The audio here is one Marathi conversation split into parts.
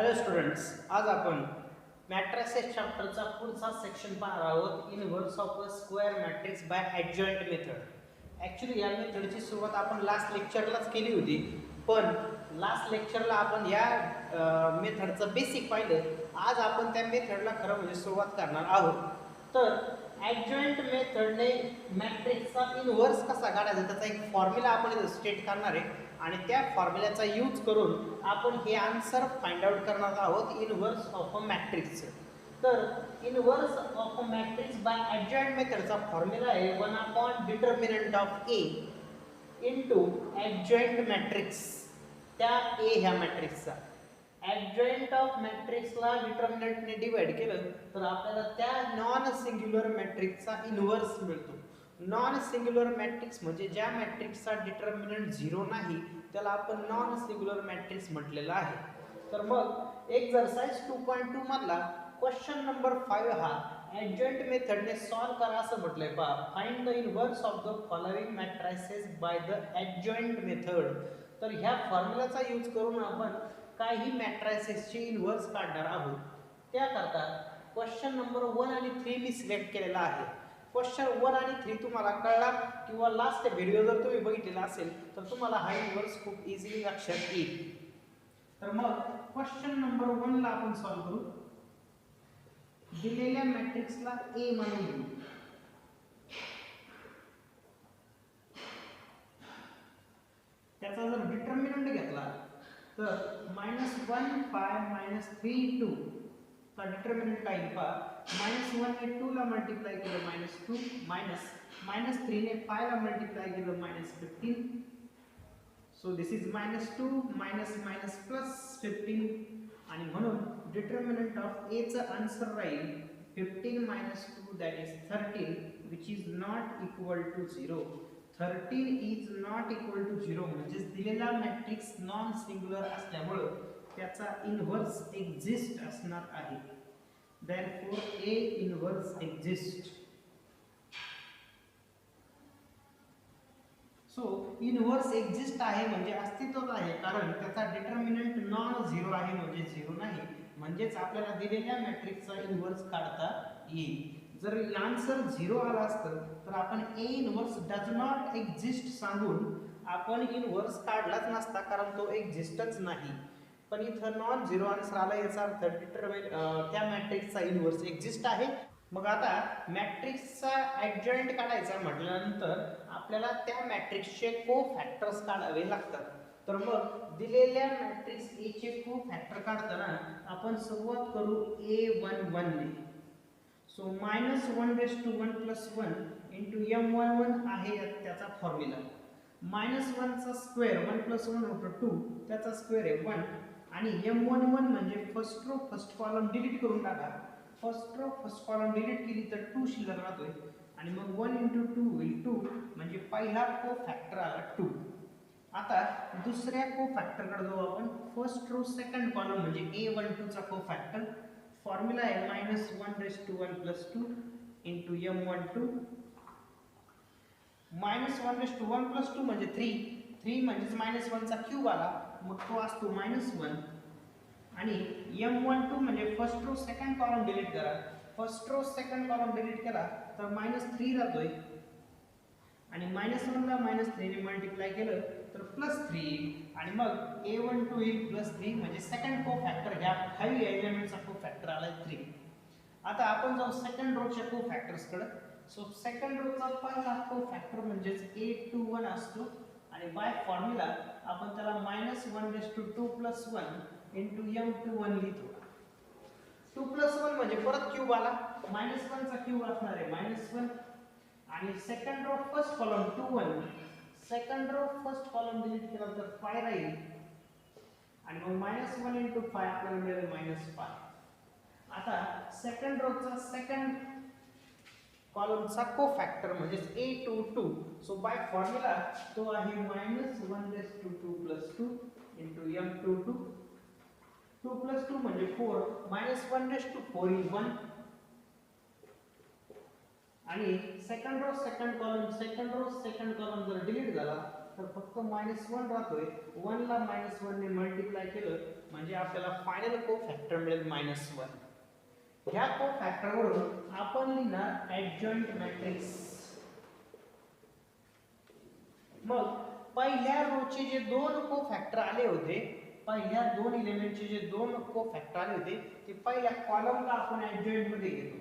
हॅलो स्टुडंट्स, आज आपण मॅट्रिसेस चॅप्टरचा पुढचा सेक्शन पाहणार आहोत. Inverse of a square matrix by adjoint method. Actually या मेथडची सुरुवात आपण लास्ट लेक्चरलाच केली होती, पण लास्ट लेक्चरला आपण या मेथडचं बेसिक पाहिलं. आज आपण त्या मेथडला खरं म्हणजे सुरुवात करणार आहोत. तर ॲडजॉइंट मेथडने मॅट्रिक्सचा इनव्हर्स कसा काढायचा त्याचा एक फॉर्म्युला आपण इथे स्टेट करणार आहे आणि त्या फॉर्म्युल्याचा यूज करून आपण हे आन्सर फाइंड आउट करणार आहोत इनव्हर्स ऑफ अ मॅट्रिक्स. तर inverse of a matrix by adjoint मेथडचा फॉर्म्युला आहे 1 determinant of A into adjoint matrix, त्या ए ह्या मॅट्रिक्सचा. ॲडजॉइंट ऑफ मॅट्रिक्सला डिटर्मिनंटने डिवाइड केलं तर आपल्याला त्या नॉन सिंग्युलर मॅट्रिक्सचा इनव्हर्स मिळतो. नॉन सिंग्युलर मॅट्रिक्स म्हणजे ज्या मॅट्रिक्सचा डिटर्मिनंट 0 नाही त्याला आपण नॉन सिंग्युलर मॅट्रिक्स म्हटलेला आहे. तर मग एक्सरसाइज 2.2 मधला क्वेश्चन नंबर 5 हा ॲडजॉइंट मेथडने सॉल्व करा असं म्हटलंय. पहा, find the inverse of the following matrices by the adjoint method. तर ह्या फॉर्म्युलाचा यूज करून आपण काही मॅट्रिसेसचे इनव्हर्स काढणार आहोत. त्याकरता क्वेश्चन नंबर 1 आणि 3 मी सिलेक्ट केलेला आहे. क्वेश्चन 1 आणि 3 तुम्हाला कळला किंवा लास्ट व्हिडिओ जर तुम्ही बघितलेला असेल तर तुम्हाला हा इनव्हर्स खूप इझिली लक्षात येईल. तर मग क्वेश्चन नंबर 1 ला आपण सॉल्व करू. दिलेल्या मॅट्रिक्सला ए म्हणून घेऊ. त्याचा जर डिटर्मिनंट घेतला तर -1 5 -3 2 चा डिटर्मिनंट काय येईल पहा. -1 ने 2 ला मल्टिप्लाय केलं -2, -3 ने 5 ला मल्टिप्लाय केलं -15. सो दिस इज -2 +15 आणि म्हणून डिटर्मिनंट ऑफ ए चा आन्सर राहील 15 - 2 that is 13 which is not equal to 0. 13 is not equal to 0 म्हणजे दिलेला मॅट्रिक्स नॉन सिंग्युलर असल्यामुळे त्याचा इनव्हर्स एक्झिस्ट असणार आहे. Therefore A inverse exists. So inverse exist आहे म्हणजे अस्तित्वात आहे, कारण त्याचा डिटर्मिनंट नॉन झिरो आहे म्हणजे झिरो नाही. म्हणजेच आपल्याला दिलेल्या मॅट्रिक्सचा इनव्हर्स काढता येईल. जर आन्सर 0 आला असतं तर आपण ए इनव्हर्स डज नॉट एक्झिस्ट सांगून आपण इनव्हर्स काढलाच नसता, कारण तो एक्झिस्टच नाही. पण इथं नॉन झिरो आन्सर आला याचा अर्थ त्या मॅट्रिक्सचा इनव्हर्स एक्झिस्ट आहे. मग आता मॅट्रिक्सचा ॲडजॉइंट काढायचा म्हटल्यानंतर आपल्याला त्या मॅट्रिक्सचे कोफॅक्टर्स काढावे लागतात. तर मग दिलेल्या मॅट्रिक्स ए चे कोफॅक्टर काढताना आपण सुरुवात करू A11 ने. सो -1 + 1 * M11 आहे त्याचा फॉर्म्युला. -1 चा स्क्वेअर 1 + 1 होतं 2, त्याचा स्क्वेअर आहे 1 आणि M11 म्हणजे first row first column delete करून टाका. First row first column delete केली तर 2 शिल्लक राहतोय आणि मग 1 × 2 होईल 2 म्हणजे पहिला कोफॅक्टर आला 2. आता दुसऱ्या कोफॅक्टरकडे जाऊ आपण. फर्स्ट रो सेकंड कॉलम म्हणजे A12 चा कोफॅक्टर. फॉर्म्युला आहे -1 + 1 + 2 * M12. -1 + 1 + 2 म्हणजे 3 म्हणजेच -1 चा क्यूब आला, मग तो असतो -1. आणि M12 म्हणजे first row second column delete करा. First row second column delete केला तर -3 राहतोय आणि -1 ला -3 ने मल्टिप्लाय केलं तर +3 येईल आणि मग A12 येईल +3 म्हणजे सेकंड कोफॅक्टर ह्या 5 एलिमेंटचा कोफॅक्टर आलाय 3. आता आपण जाऊ सेकंड रोच्या कोफॅक्टर्स कडे. सो सेकंड रोचा पहिला कोफॅक्टर म्हणजेच A21 असतो आणि बाय फॉर्म्युला आपण त्याला -1/2 + 1 * M21 लिहितो. 2 + 1 म्हणजे परत क्यूब आला, -1 चा क्यूब असणार आहे -1 आणि second row first column 21. Second row first column delete केला तर 5 राहील आणि मग -1 × 5 आपल्याला मिळेल -5. आता सेकंड रोचा सेकंड कॉलमचा कोफॅक्टर म्हणजे A22. सो बाय फॉर्म्युला तो आहे -1/2 + 2 * M22. 2 + 2 म्हणजे 4, -1/4 येईल 1 आणि सेकंड रो सेकंड कॉलम जर डिलीट झाला तर फक्त -1 राहतोय. 1 ला -1 ने मल्टिप्लाय केलं म्हणजे आपल्याला फायनल कोफॅक्टर मिळेल -1. ह्या कोफॅक्टरवरून आपण लिहिणार ऍडजॉइंट मॅट्रिक्स. मग पहिल्या रोचे जे दोन कोफॅक्टर आले होते, पहिल्या दोन एलिमेंटचे जे दोन कोफॅक्टर आले होते ते पहिल्या कॉलमला आपण ऍडजॉइंट मध्ये घेतो.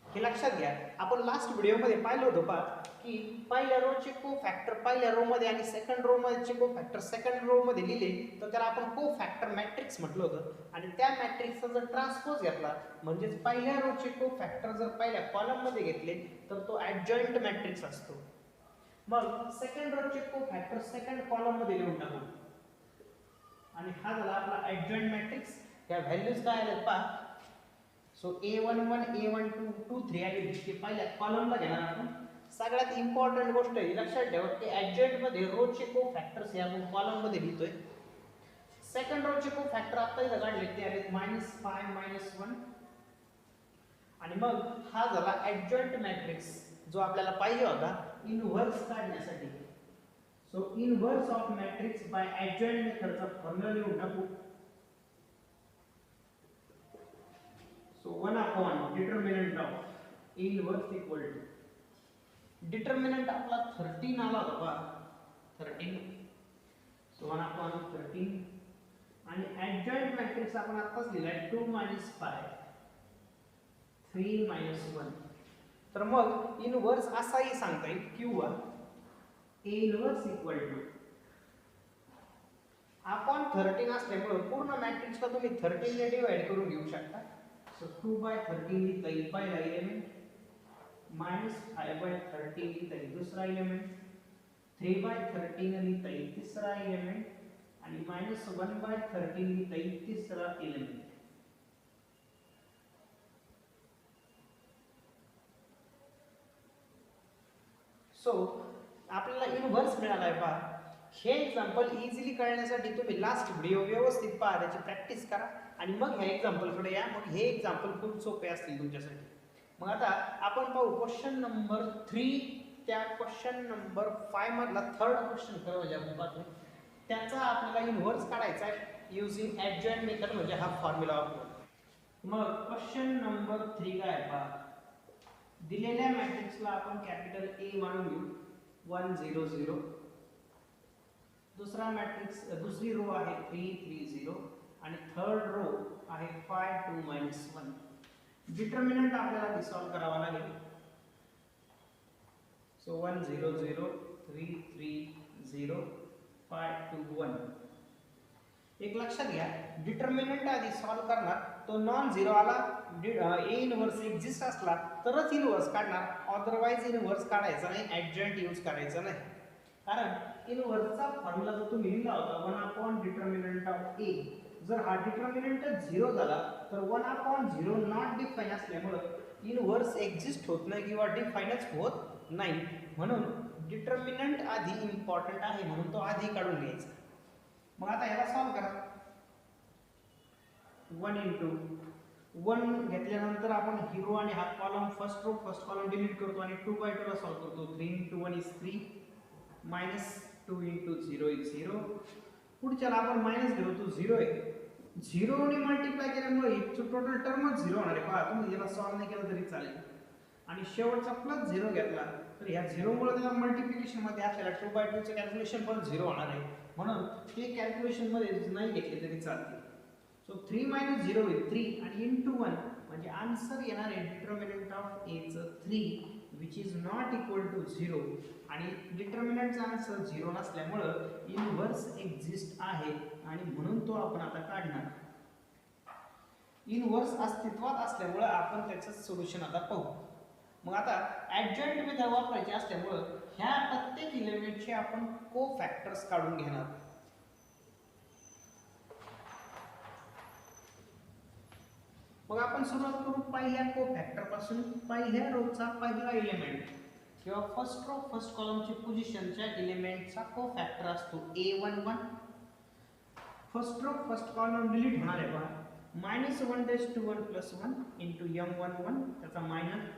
हे लक्षात घ्या. आपण लास्ट व्हिडिओ मध्ये पाहिलं होतं की पहिल्या रो चे कोफॅक्टर पहिल्या रो मध्ये आणि सेकंड रो मध्ये कोफॅक्टर सेकंड रो मध्ये लिहिले तर त्याला आपण कोफॅक्टर मॅट्रिक्स म्हटलं होतं. आणि त्या मॅट्रिक्सचा जर ट्रान्सपोज घेतला म्हणजे पहिल्या रो चे कोफॅक्टर जर पहिल्या कॉलम मध्ये घेतले तर तो ऍडजॉइंट मॅट्रिक्स असतो. मग सेकंड रो चे कोफॅक्टर सेकंड कॉलम मध्ये लिहून टाकू आणि हा झाला आपला ऍडजॉइंट मॅट्रिक्स. त्या व्हॅल्यूज काय आल्यात पहा. सो A11 A12 2 3 आली की पहिल्या कॉलमला घेणार आपण. सगळ्यात इम्पॉर्टंट गोष्ट आहे लक्षात ठेवा की ऍडजॉइंट मध्ये रो चे कोफॅक्टर्स या आपण कॉलम मध्ये लिहितोय. सेकंड रो चे कोफॅक्टर आता इथे काढले ते आहेत -5 -1 आणि मग हा झाला ऍडजॉइंट मॅट्रिक्स जो आपल्याला पाहिजे होता इनव्हर्स काढण्यासाठी. So inverse of matrix by adjoint मेथडचा फॉर्म्युला लिहून टाकू. So 1 upon determinant of inverse equal to determinant आपला 13 आला होता पहा 13. So 1 upon 13 आणि adjoint matrix आपण आताच लिहिलाय 2 - 5 3 - 1. तर मग इनव्हर्स असाही सांगता येईल किंवा A inverse equal two upon 13 असल्यामुळे पूर्ण मॅट्रिक्सला तुम्ही 13 ने डिवाइड करून घेऊ शकता. So 2/13 लिहिता येईल पहिला एलिमेंट, -5/13 लिहिता येईल दुसरा एलिमेंट, 3/13 लिहिता येईल तिसरा एलिमेंट आणि -1/13 लिहिता येईल तिसरा एलिमेंट. सो आपल्याला इनव्हर्स मिळालाय पहा. हे एक्झाम्पल इझिली कळण्यासाठी तुम्ही लास्ट व्हिडिओ व्यवस्थित पहा, त्याची प्रॅक्टिस करा आणि मग ह्या एक्झाम्पलकडे या. मग हे एक्झाम्पल खूप सोपे असतील तुमच्यासाठी. मग आता आपण पाहू क्वेश्चन नंबर 3. त्या क्वेश्चन नंबर 5 मधला थर्ड क्वेश्चन म्हणजे आपण पाहतो त्याचा आपल्याला इनव्हर्स काढायचा आहे युजिंग ऍडजॉइंट मेथड म्हणजे हा फॉर्म्युला वापरून. मग क्वेश्चन नंबर 3 काय आहे पहा. दिलेल्या मॅट्रिक्सला आपण कॅपिटल A मानून घेऊ 1 0 0. दुसरा मॅट्रिक्स दुसरी रो आहे 3 3 0 आणि थर्ड रो आहे 5 2 -1. डिटर्मिनंट आपल्याला सॉल्व करावा लागेल. सो 1 0 0 3 3 0 5 2 1. एक लक्षात घ्या डिटर्मिनंट आधी सॉल्व करणार तो नॉन झिरो आला A इनव्हर्स एक्झिस्ट असला तरच इनव्हर्स काढणार, अदरवाइज इनव्हर्स काढायचा नाही, ऍडजॉइंट यूज करायचा नाही. कारण इनव्हर्सचा फॉर्म्युला जो तुम्ही लिहिला होता 1 अपॉन डिटर्मिनंट ऑफ A, जर हा डिटर्मिनंट 0 झाला तर 1 अपॉन 0 नॉट डिफाइन असल्यामुळे इनव्हर्स एक्झिस्ट होत नाही किंवा डिफाइनच होत नाही. म्हणून डिटर्मिनंट आधी इम्पॉर्टंट आहे म्हणून तो आधी काढून घ्यायचा. मग आता याला सॉल्व करा. 1 into 1 घेतल्यानंतर आपण ही रो आणि हा कॉलम फर्स्ट कॉलम डिलीट करतो आणि 2/2 ला सॉल्व करतो. 3 into 1 is 3 -2 into 0 is 0. पुढच्याला आपण मायनस घेऊ तो 0 आहे. 0 ने मल्टिप्लाय केल्यामुळे टोटल टर्मच 0 होणार आहे. पहा तुम्ही याला सॉल्व नाही केलं तरी चालेल. आणि शेवटचा प्लस 0 घेतला तर ह्या 0 मुळे त्याला मल्टिप्लिकेशन मध्ये आपल्याला 2/2 चे कॅल्क्युलेशन पण 0 होणार आहे. म्हणून ते कॅल्क्युलेशन मध्ये नाही घेतले तरी चालते. सो 3 - 0 होईल 3 आणि into 1 म्हणजे आन्सर येणार आहे डिटर्मिनंट ऑफ A चं 3 which is not equal to 0 आणि डिटर्मिनंटचा आन्सर 0 नसल्यामुळे इनव्हर्स एक्झिस्ट आहे आणि म्हणून तो आपण आता काढणार. इनव्हर्स अस्तित्वात असल्यामुळे आपण त्याचं सोल्युशन आता पाहू. मग आता ऍडजॉइंट मेथड वापरायची असल्यामुळे ह्या प्रत्येक एलिमेंटचे आपण कोफॅक्टर्स काढून घेणार. मग आपण सुरुवात करू पहिल्या कोफॅक्टर पासून. पहिल्या रोचा पहिला एलिमेंट किंवा फर्स्ट रो फर्स्ट कॉलमची पोझिशनच्या एलिमेंटचा कोफॅक्टर असतो A11. First row first column delete होणार आहे पहा. -1 - 1 + 1 into M11 त्याचा मायनस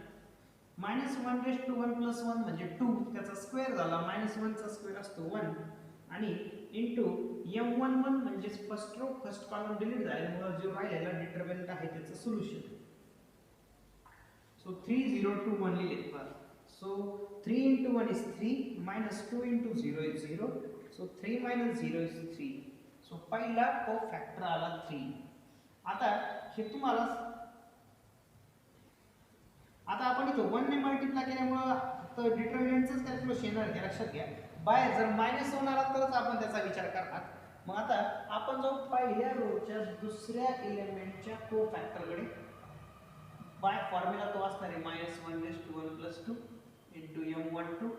-1 + 1 म्हणजे 2 त्याचा स्क्वेअर झाला, -1 चा स्क्वेअर असतो 1 आणि इंटू m11 म्हणजे first row first column delete झाल्यामुळे जो राहिलेला डिटरमिनंट आहे त्याचं सोल्युशन. सो 3021 लिहिले बघा. So 3 into 1 is 3 minus 2 into 0 is 0. So 3 minus 0 is 3. So पहिला कोफॅक्टर आला 3. आता हे तुम्हाला आता आपण इथं 1 ने मल्टिप्लाय केल्यामुळे तर डिटरमिनंटच कॅल्क्युलेशन येणार आहे लक्षात घ्या. बाहेर जर -1 आला तरच आपण त्याचा विचार करणार. मग आता आपण जाऊ पहिल्या रोच्या दुसऱ्या एलिमेंटच्या कोफॅक्टरकडे. बाय फॉर्म्युला तो असणार आहे -1 + 1 + 2 into m12.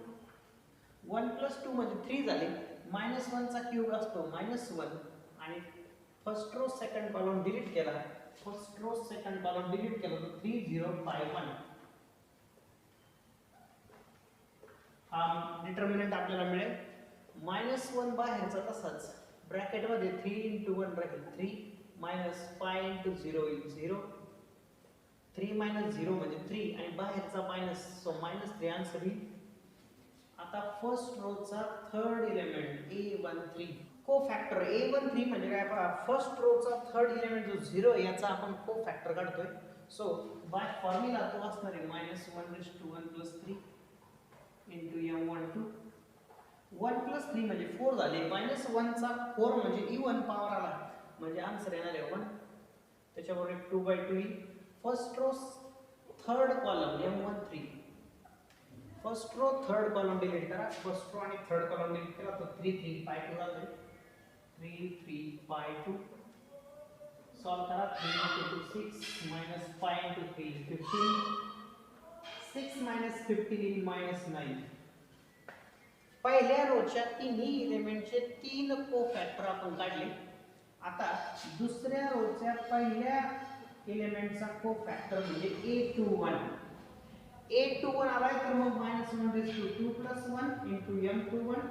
1 + 2 म्हणजे 3 झाले. -1 चा क्यूब असतो -1 आणि first row second column delete केला. First row second column delete केला तर 3051 हा डिटरमिनंट आपल्याला मिळेल. -1 बाहेरचा तसाच ब्रॅकेट मध्ये 3 into 1 राहील 3 -5 into 0 is 0. 3 - 0 म्हणजे 3 आणि बाहेरचा मायनस, सो -3 आन्सर येईल. आता फर्स्ट रो चा थर्ड एलिमेंट A13 कोफॅक्टर. A13 म्हणजे काय पहा, फर्स्ट रो चा थर्ड एलिमेंट जो 0 याचा आपण कोफॅक्टर काढतोय. सो बाय फॉर्म्युला तो असणार आहे -1 + 1 + 3 into m12. 1 + 3 म्हणजे 4 झाले. -1 चा 4 म्हणजे इवन पॉवर आला म्हणजे आन्सर येणार आहे 1. त्याच्यावर 2/2 येईल. First row third column m13. First row third column delete करा. फर्स्ट रो आणि थर्ड कॉलम डिलीट केला तर 3 3 5 2 राहते. 3 3 5 2 सॉल्व करा. 3 × 2 6 -5 × 3 15. 6 - 15 येईल -9. पहिल्या रोच्या तिन्ही एलिमेंटचे 3 कोफॅक्टर आपण काढले. आता दुसऱ्या रोच्या पहिल्या एलिमेंटचा कोफॅक्टर म्हणजे A21. A21 आलाय तर मग -1 + 2 + 1 into m21.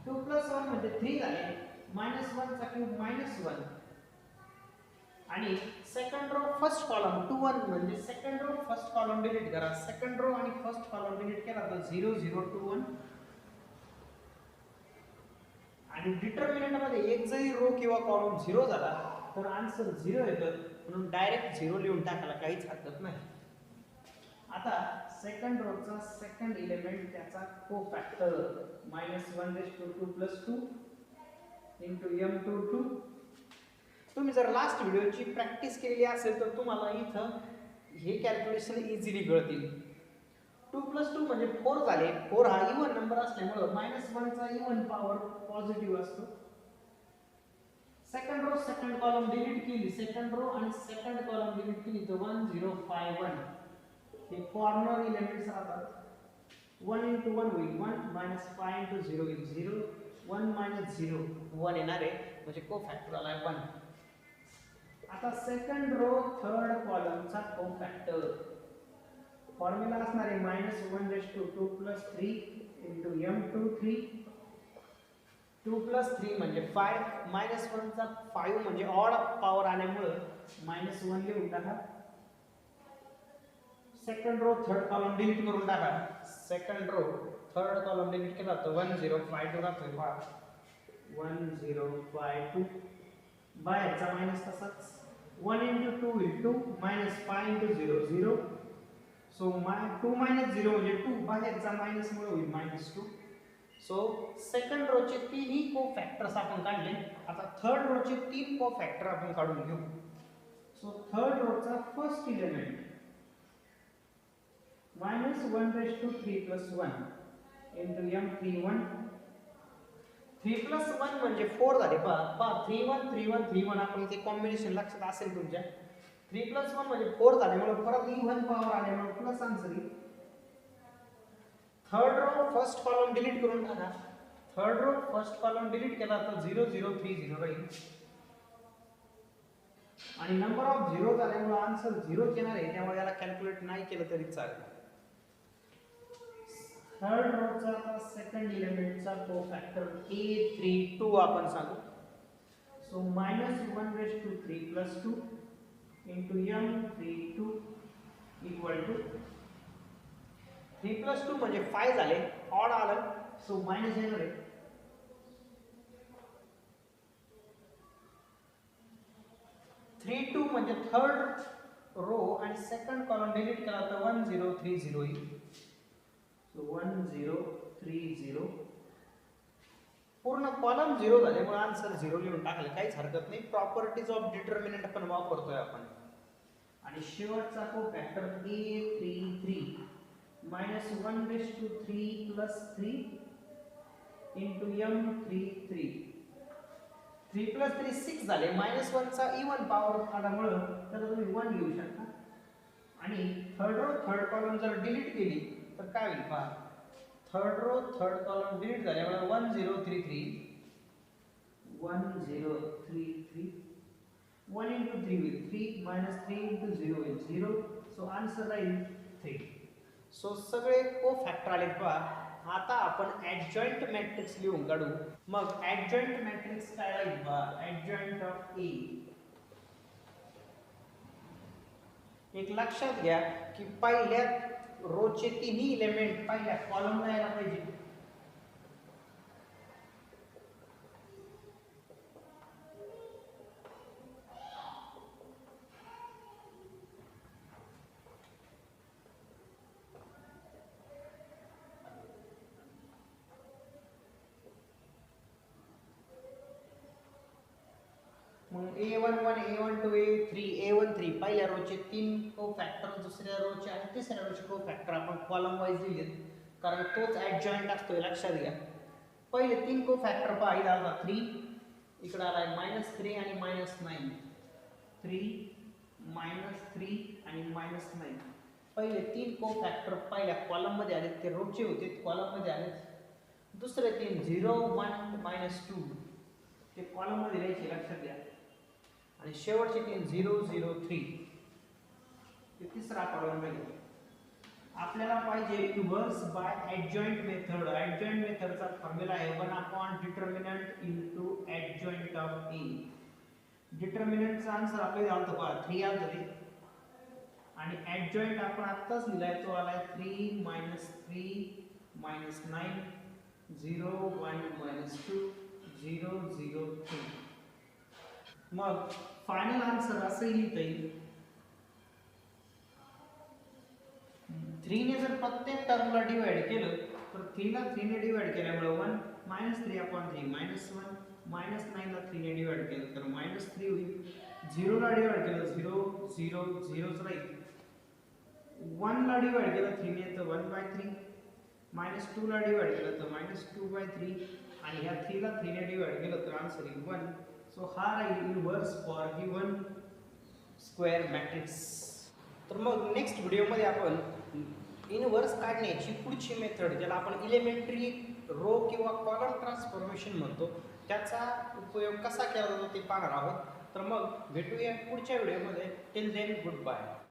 2 + 1 म्हणजे 3 झाले. -1 चा क्यूब -1 आणि सेकंड रो फर्स्ट कॉलम 21 म्हणजे second row first column delete करा. सेकंड रो आणि फर्स्ट कॉलम डिलीट केला तर 0 0 21 आणि डिटरमिनंट मध्ये एक जरी रो किंवा कॉलम 0 झाला तर आन्सर 0 येतं. म्हणून डायरेक्ट 0 लिहून टाकायला काहीच हरकत नाही. आता सेकंड रो चा सेकंड एलिमेंट त्याचा कोफॅक्टर -1 + 2 + 2 into m22. तुम्ही जर लास्ट व्हिडिओची प्रॅक्टिस केलेली असेल तर तुम्हाला इथं हे कॅल्क्युलेशन इझिली कळतील. 2 + 2 म्हणजे 4 झाले. 4 हा इवन नंबर असल्यामुळे -1 चा इवन पॉवर पॉझिटिव्ह असतो. Second row second column delete केली. सेकंड रो आणि सेकंड कॉलम डिलीट केली तर 1051 हे कॉर्नर एलिमेंट्स राहतात. 1 into 1 होईल 1 -5 into 0 होईल 0 1 - 0 1 येणार आहे म्हणजे कोफॅक्टर आला 1. आता सेकंड रो थर्ड कॉलमचा कोफॅक्टर फॉर्म्युला असणार आहे -1 + 2 + 3 into m23. 2 + 3 म्हणजे 5 -1 चा 5 म्हणजे ऑड पॉवर आल्यामुळे -1 लिहून टाका. Second row third column delete करून टाका. Second row third column delete केला तर 1052 राहतोय. 1052 बाहेरचा मायनस तसाच 1 into 2 is 2 -5 into 0 0. सो 2 - 0 म्हणजे 2 बाहेरचा मायनस मुळे होईल -2. सो सेकंड रो चे तीनही कोफॅक्टर्स आपण काढले. आता थर्ड रो चे 3 कोफॅक्टर आपण काढून घेऊ. सो थर्ड रो चा फर्स्ट एलिमेंट -1 + 3 + 1 into m31. 3 + 1 म्हणजे 4 झाले. पहा 31 31 31 आपण ते कॉम्बिनेशन लक्षात असेल तुमच्या. 3 + 1 म्हणजे 4 झाल्यामुळे परत इव्हन पॉवर आल्यामुळे प्लस आन्सर येईल. Third row first column delete करून टाका. Third row first column delete केला तर 0 0 3 0 राहील आणि नंबर ऑफ 0 झाल्यामुळे आन्सर 0 येणार आहे. त्यामुळे याला कॅल्क्युलेट नाही केलं तरी चालेल. थर्ड रो चा सेकंड एलिमेंटचा कोफॅक्टर A32 आपण सांगू. So -1 + 3 + 2 into m32 equal to 3 + 2 म्हणजे 5 झाले, ऑड आलं, सो मायनस येणार आहे. 3 2 म्हणजे थर्ड रो आणि सेकंड कॉलम डिलीट केला तर 1 0 3 0 येईल. सो 1 0 3 0 पूर्ण कॉलम 0 झाल्यामुळे आन्सर 0 लिहून टाकलं, काहीच हरकत नाही. प्रॉपर्टीज ऑफ डिटर्मिनंट पण वापरतोय आपण. आणि शेवटचा कोफॅक्टर a33 -1/3 + 3 * m33. 3 + 3 6 झाले. -1 चा इवन पॉवर आल्यामुळे त्याला तुम्ही 1 घेऊ शकता. आणि थर्ड रो थर्ड कॉलम जर डिलीट केली तर काय होईल पहा. Third row third column delete झाल्यामुळे 1 0 3 3 1 0 3 3 1 * 3 होईल 3 -3 * 0 होईल 0. सो आन्सर राहील 3. सो सगळे कोफॅक्टर आले पहा. आता आपण ऍडजॉइंट मॅट्रिक्स लिहून काढू. मग ऍडजॉइंट मॅट्रिक्स काय राहील पहा. ऍडजॉइंट ऑफ ए, एक लक्षात घ्या की पहिल्या रोचे तिन्ही एलिमेंट पहिल्या कॉलमला यायला पाहिजे. मग a11 a12 a3 a13 पहिल्या रोचे 3 कोफॅक्टर, दुसऱ्या रोचे आणि तिसऱ्या रोचे कोफॅक्टर आपण कॉलम वाईज दिलेत, कारण तोच ऍडजॉइंट असतोय, लक्षात घ्या. पहिले 3 कोफॅक्टर पहा. इथं आला 3, इकडे आलाय -3 आणि -9. 3 -3 आणि -9. पहिले 3 कोफॅक्टर पहिल्या कॉलम मध्ये आले, ते रोचे होते, कॉलम मध्ये आले. दुसरे 3 0 1 -2 ते कॉलम मध्ये लिहायचे, लक्षात घ्या. आणि शेवटचे 3 0 0 3 ते तिसरा कॉलम मध्ये. आपल्याला पाहिजे inverse by adjoint method. Adjoint मेथडचा फॉर्म्युला आहे 1 डिटर्मिनंट * ऍडजॉइंट ऑफ ए. डिटर्मिनंटचा आन्सर आपल्याला आलता पहा 3 आलता ते, आणि ऍडजॉइंट आपण आत्ताच लिहिलाय तो आलाय 3 -3 -9 0 1 -2 0 0 3. मग फायनल आन्सर असं लिहिता येईल. 3 ने जर प्रत्येक टर्मला डिवाइड केलं तर 3 ला 3 ने डिवाइड केल्यामुळे 1 -3/3 -1 -9 ला 3 ने डिवाइड केलं तर -3 होईल. 0 ला डिवाइड केलं 0 0 0 च राहील. 1 ला डिवाइड केलं 3 ने तर 1/3. -2 ला डिवाइड केलं तर -2/3 आणि ह्या 3 ला 3 ने डिवाइड केलं तर आन्सर येईल 1. सो हा राहील inverse for given square matrix. तर मग नेक्स्ट व्हिडिओमध्ये आपण इन्व्हर्स काढण्याची पुढची मेथड, ज्याला आपण इलेमेंटरी रो किंवा कॉलम ट्रान्सफॉर्मेशन म्हणतो, त्याचा उपयोग कसा केला जातो ते पाहणार आहोत. तर मग भेटूया पुढच्या व्हिडिओमध्ये. Till then good bye.